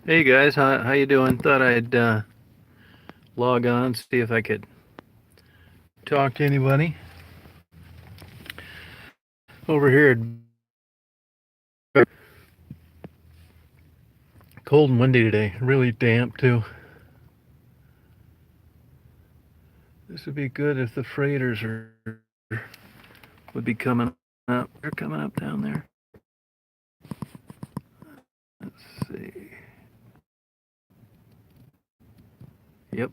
Hey guys, how you doing? Thought I'd log on, see if I could talk to anybody over here. Cold and windy today, really damp too. This would be good if the freighters would be coming up. They're coming up down there. Let's see. Yep.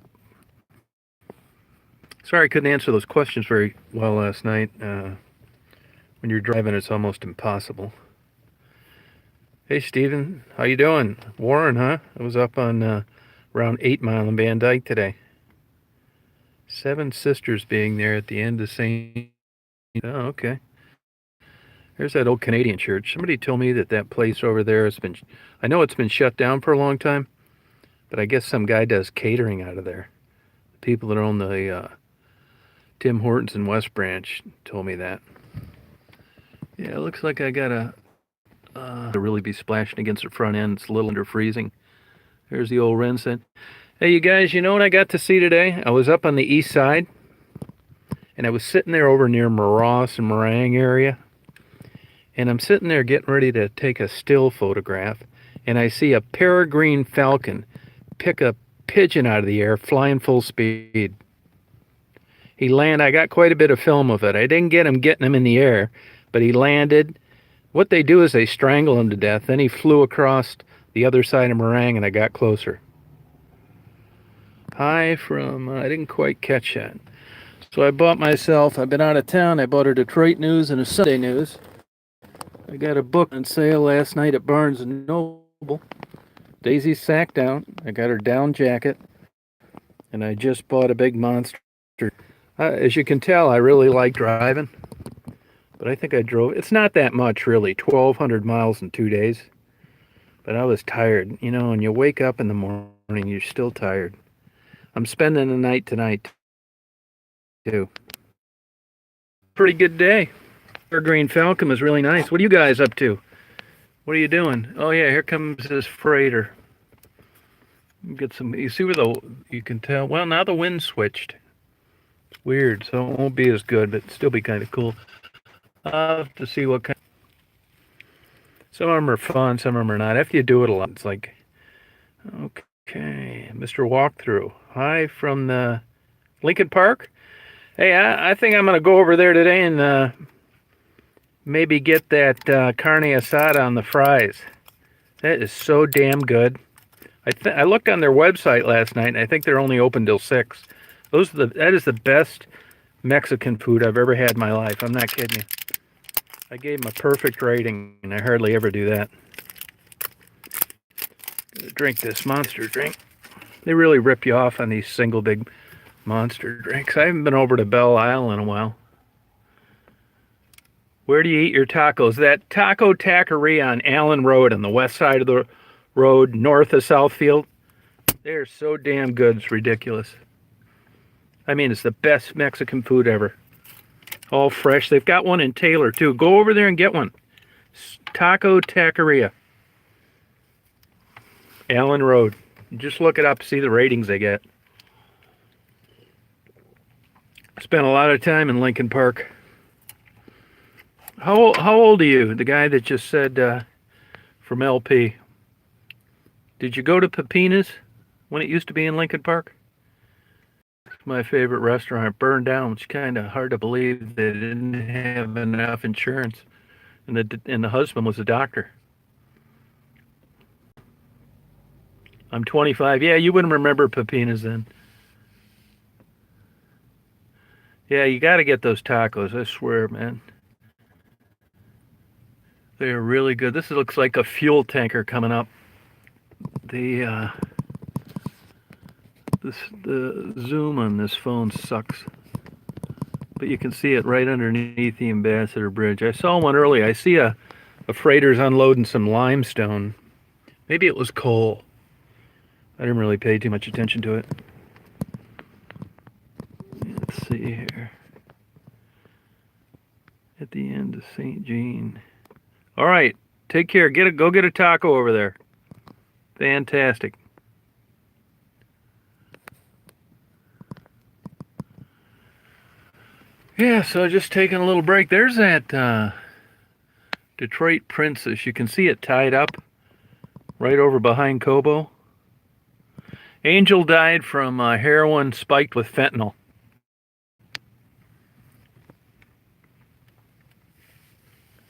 Sorry I couldn't answer those questions very well last night. When you're driving, it's almost impossible. Hey Steven, how you doing? Warren, huh? I was up on around 8 Mile in Van Dyke today. Seven Sisters being there at the end of St. Oh, okay. There's that old Canadian church. Somebody told me that place over there has been. I know it's been shut down for a long time, but I guess some guy does catering out of there. The people that own the Tim Hortons in West Branch told me that. Yeah, it looks like I got to really be splashing against the front end. It's a little under freezing. There's the old Renson. Hey, you guys, you know what I got to see today? I was up on the east side, and I was sitting there over near Maross and Meringue area. And I'm sitting there getting ready to take a still photograph, and I see a peregrine falcon pick a pigeon out of the air flying full speed. I got quite a bit of film of it. I didn't get him getting him in the air, but he landed. What they do is they strangle him to death. Then he flew across the other side of Meringue, and I got closer. Hi from, I didn't quite catch that. So I've been out of town, I bought a Detroit News and a Sunday News. I got a book on sale last night at Barnes & Noble. Daisy's sack down. I got her down jacket. And I just bought a big monster. As you can tell, I really like driving. But I think I drove. It's not that much, really. 1,200 miles in 2 days. But I was tired. You know, when you wake up in the morning, you're still tired. I'm spending the night tonight, too. Pretty good day. Green Falcon was really nice. What are you guys up to? What are you doing? Oh yeah, here comes this freighter. Get some. You see where you can tell. Well, now the wind switched. It's weird, so it won't be as good, but still be kind of cool. I'll have to see what kind. Some of them are fun, some of them are not. After you do it a lot, it's like, okay, Mr. Walkthrough. Hi from the Lincoln Park. Hey, I think I'm gonna go over there today and maybe get that carne asada on the fries. That is so damn good. I looked on their website last night, and I think they're only open till 6. That is the best Mexican food I've ever had in my life. I'm not kidding you. I gave them a perfect rating, and I hardly ever do that. Gonna drink this monster drink. They really rip you off on these single big monster drinks. I haven't been over to Belle Isle in a while. Where do you eat your tacos? That Taco Taqueria on Allen Road on the west side of the road, north of Southfield. They're so damn good, it's ridiculous. I mean, it's the best Mexican food ever. All fresh. They've got one in Taylor, too. Go over there and get one. Taco Taqueria. Allen Road. Just look it up, see the ratings they get. Spent a lot of time in Lincoln Park. How old are you? The guy that just said from LP. Did you go to Pepina's when it used to be in Lincoln Park? It's my favorite restaurant. It burned down. It's kind of hard to believe they didn't have enough insurance. And the husband was a doctor. I'm 25. Yeah, you wouldn't remember Pepina's then. Yeah, you got to get those tacos. I swear, man. They're really good. This looks like a fuel tanker coming up. The zoom on this phone sucks, but you can see it right underneath the Ambassador Bridge. I saw one earlier. I see a freighter's unloading some limestone. Maybe it was coal. I didn't really pay too much attention to it. Let's see here. At the end of St. Jean. All right, take care. Go get a taco over there. Fantastic. Yeah, so just taking a little break. There's that Detroit Princess. You can see it tied up right over behind Kobo. Angel died from heroin spiked with fentanyl.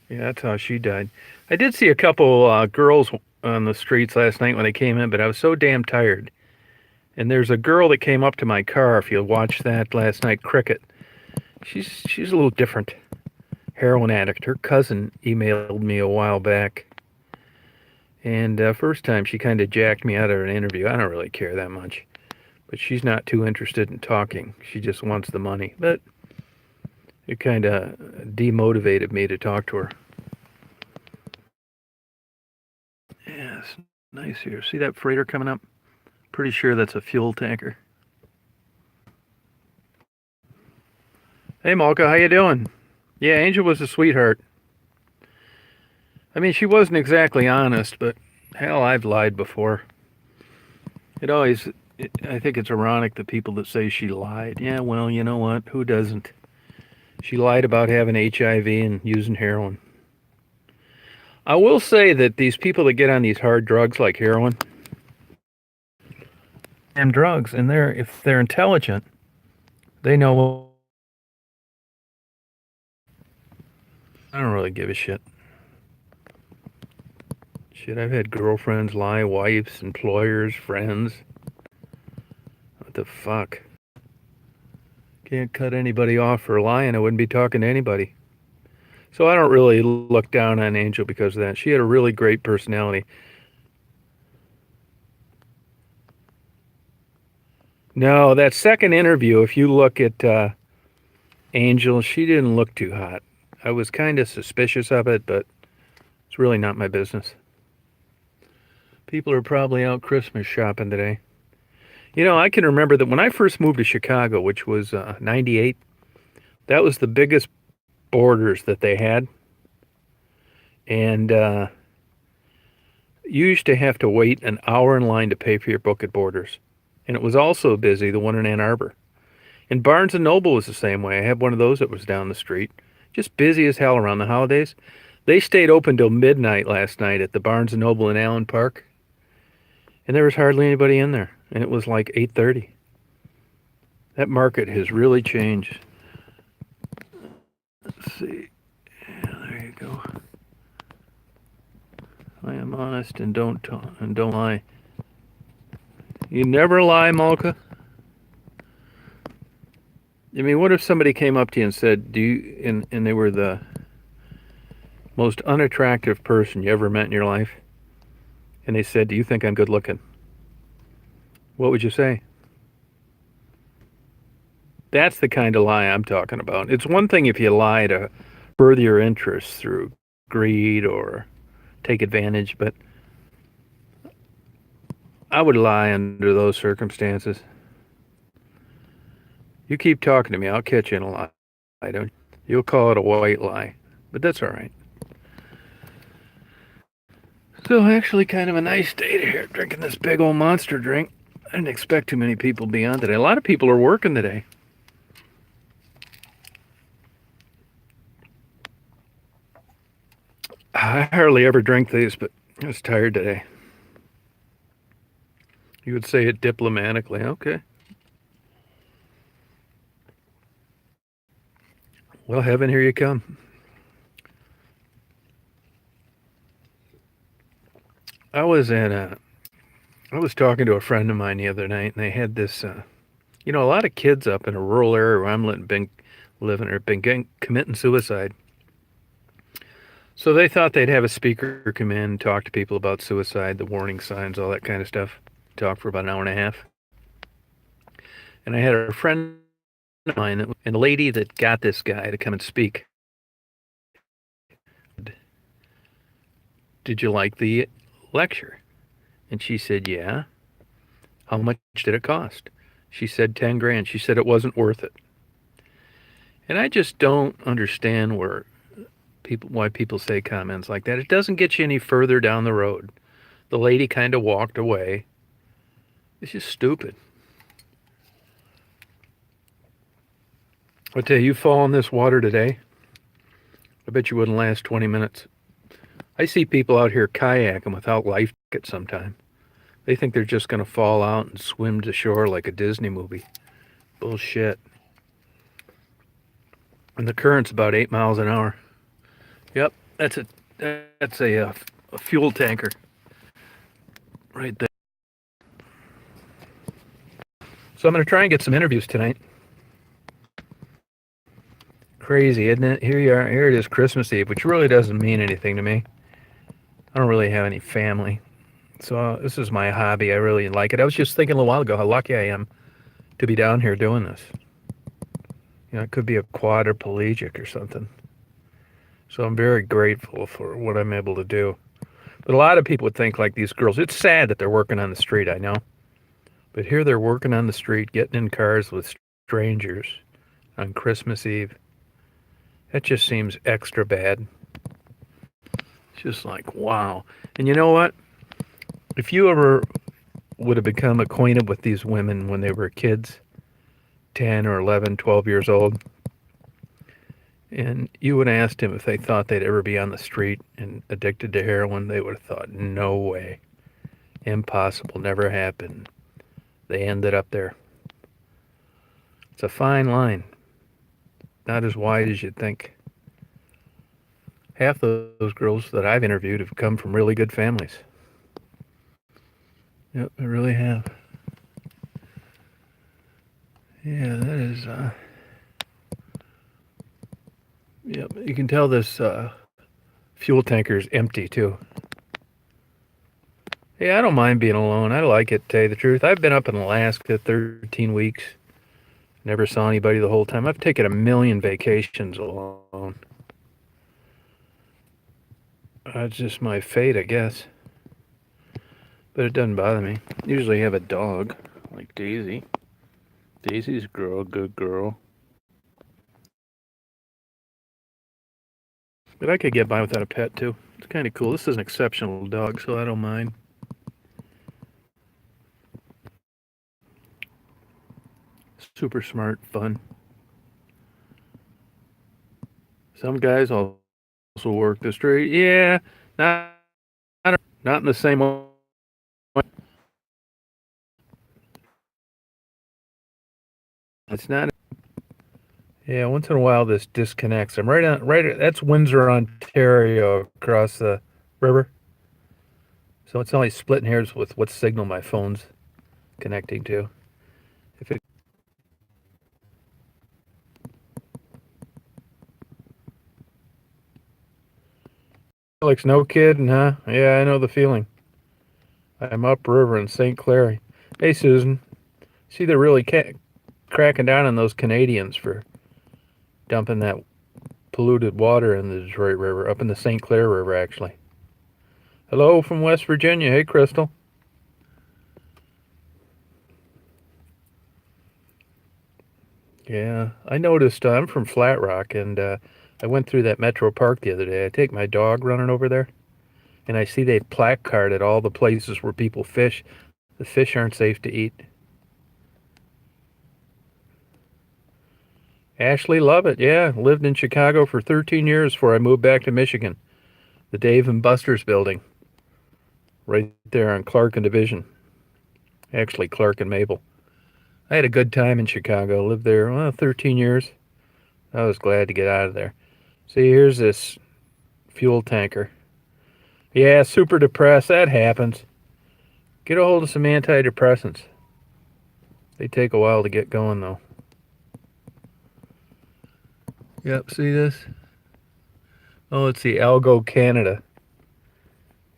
Yeah, that's how she died. I did see a couple girls on the streets last night when they came in, but I was so damn tired. And there's a girl that came up to my car. If you watched that last night, Cricket. She's a little different. Heroin addict. Her cousin emailed me a while back. And first time she kind of jacked me out of an interview. I don't really care that much. But she's not too interested in talking. She just wants the money. But it kind of demotivated me to talk to her. Yeah, it's nice here. See that freighter coming up? Pretty sure that's a fuel tanker. Hey, Malka, how you doing? Yeah, Angel was a sweetheart. I mean, she wasn't exactly honest, but hell, I've lied before. I think it's ironic the people that say she lied. Yeah, well, you know what? Who doesn't? She lied about having HIV and using heroin. I will say that these people that get on these hard drugs like heroin and drugs, and if they're intelligent, they know. I don't really give a shit. Shit, I've had girlfriends lie, wives, employers, friends. What the fuck? Can't cut anybody off for lying. I wouldn't be talking to anybody. So I don't really look down on Angel because of that. She had a really great personality. No, that second interview, if you look at Angel, she didn't look too hot. I was kind of suspicious of it, but it's really not my business. People are probably out Christmas shopping today. You know, I can remember that when I first moved to Chicago, which was 98, that was the biggest Borders that they had. And you used to have to wait an hour in line to pay for your book at Borders. And it was also busy, the one in Ann Arbor. And Barnes & Noble was the same way. I had one of those that was down the street. Just busy as hell around the holidays. They stayed open till midnight last night at the Barnes & Noble in Allen Park. And there was hardly anybody in there. And it was like 8:30. That market has really changed. Let's see. Yeah, there you go. I am honest and don't lie. You never lie, Malka. I mean, what if somebody came up to you and said, "Do you?" And they were the most unattractive person you ever met in your life, and they said, "Do you think I'm good looking?" What would you say? That's the kind of lie I'm talking about. It's one thing if you lie to further your interests through greed or take advantage, but I would lie under those circumstances. You keep talking to me, I'll catch you in a lie. I don't. You'll call it a white lie, but that's all right. So actually, kind of a nice day here, drinking this big old monster drink. I didn't expect too many people to be on today. A lot of people are working today. I hardly ever drink these, but I was tired today. You would say it diplomatically. Okay. Well, heaven, here you come. I was I was talking to a friend of mine the other night, and they had this, a lot of kids up in a rural area where I'm living or been committing suicide. So they thought they'd have a speaker come in and talk to people about suicide, the warning signs, all that kind of stuff. Talk for about an hour and a half. And I had a friend of mine, and the lady that got this guy to come and speak, did you like the lecture? And she said, yeah. How much did it cost? She said 10 grand. She said it wasn't worth it. And I just don't understand why people say comments like that. It doesn't get you any further down the road. The lady kind of walked away. It's just stupid. I tell you, you fall in this water today, I bet you wouldn't last 20 minutes. I see people out here kayaking without life jackets sometime. They think they're just going to fall out and swim to shore like a Disney movie. Bullshit. And the current's about 8 miles an hour. Yep, that's a fuel tanker right there. So I'm going to try and get some interviews tonight. Crazy, isn't it? Here you are. Here it is, Christmas Eve, which really doesn't mean anything to me. I don't really have any family. So this is my hobby. I really like it. I was just thinking a little while ago how lucky I am to be down here doing this. You know, it could be a quadriplegic or something. So I'm very grateful for what I'm able to do. But a lot of people would think like these girls, it's sad that they're working on the street, I know. But here they're working on the street, getting in cars with strangers on Christmas Eve. That just seems extra bad. It's just like, wow. And you know what? If you ever would have become acquainted with these women when they were kids, 10 or 11, 12 years old, and you would have asked them if they thought they'd ever be on the street and addicted to heroin, they would have thought, no way. Impossible, never happened. They ended up there. It's a fine line. Not as wide as you'd think. Half of those girls that I've interviewed have come from really good families. Yep, they really have. Yeah, that is, yep, you can tell this fuel tanker is empty too. Yeah, I don't mind being alone. I like it, to tell you the truth. I've been up in Alaska 13 weeks. Never saw anybody the whole time. I've taken a million vacations alone. That's just my fate, I guess. But it doesn't bother me. Usually I have a dog, like Daisy. Daisy's a girl, good girl. But I could get by without a pet, too. It's kind of cool. This is an exceptional dog, so I don't mind. Super smart, fun. Some guys also work the street. Yeah, not in the same way. It's not. Yeah, once in a while this disconnects. I'm that's Windsor, Ontario, across the river. So it's only splitting hairs with what signal my phone's connecting to. If it Alex, no kidding, huh? Yeah, I know the feeling. I'm upriver in St. Clair. Hey, Susan. See, they're really cracking down on those Canadians for dumping that polluted water in the Detroit River, up in the St. Clair River, actually. Hello from West Virginia. Hey, Crystal. Yeah, I noticed. I'm from Flat Rock, and I went through that Metro Park the other day. I take my dog running over there, and I see they've placarded all the places where people fish. The fish aren't safe to eat. Ashley, love it. Yeah, lived in Chicago for 13 years before I moved back to Michigan. The Dave and Buster's building, right there on Clark and Division. Actually, Clark and Maple. I had a good time in Chicago. Lived there, 13 years. I was glad to get out of there. See, here's this fuel tanker. Yeah, super depressed. That happens. Get a hold of some antidepressants. They take a while to get going, though. Yep, see this? Oh, it's the Algo Canada.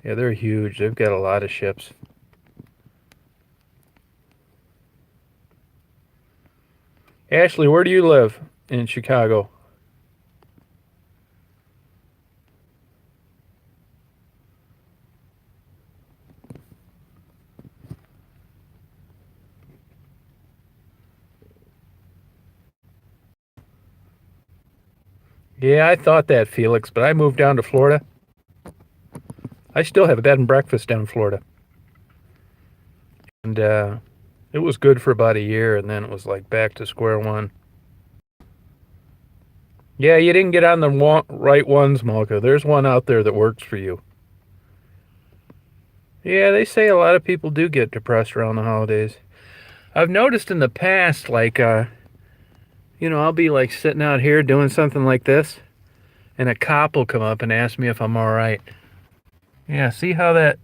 Yeah, they're huge. They've got a lot of ships. Ashley, where do you live in Chicago? Yeah, I thought that, Felix, but I moved down to Florida. I still have a bed and breakfast down in Florida. And it was good for about a year, and then it was like back to square one. Yeah, you didn't get on the right ones, Malka. There's one out there that works for you. Yeah, they say a lot of people do get depressed around the holidays. I've noticed in the past, like, I'll be like sitting out here doing something like this, and a cop will come up and ask me if I'm all right. Yeah, see how that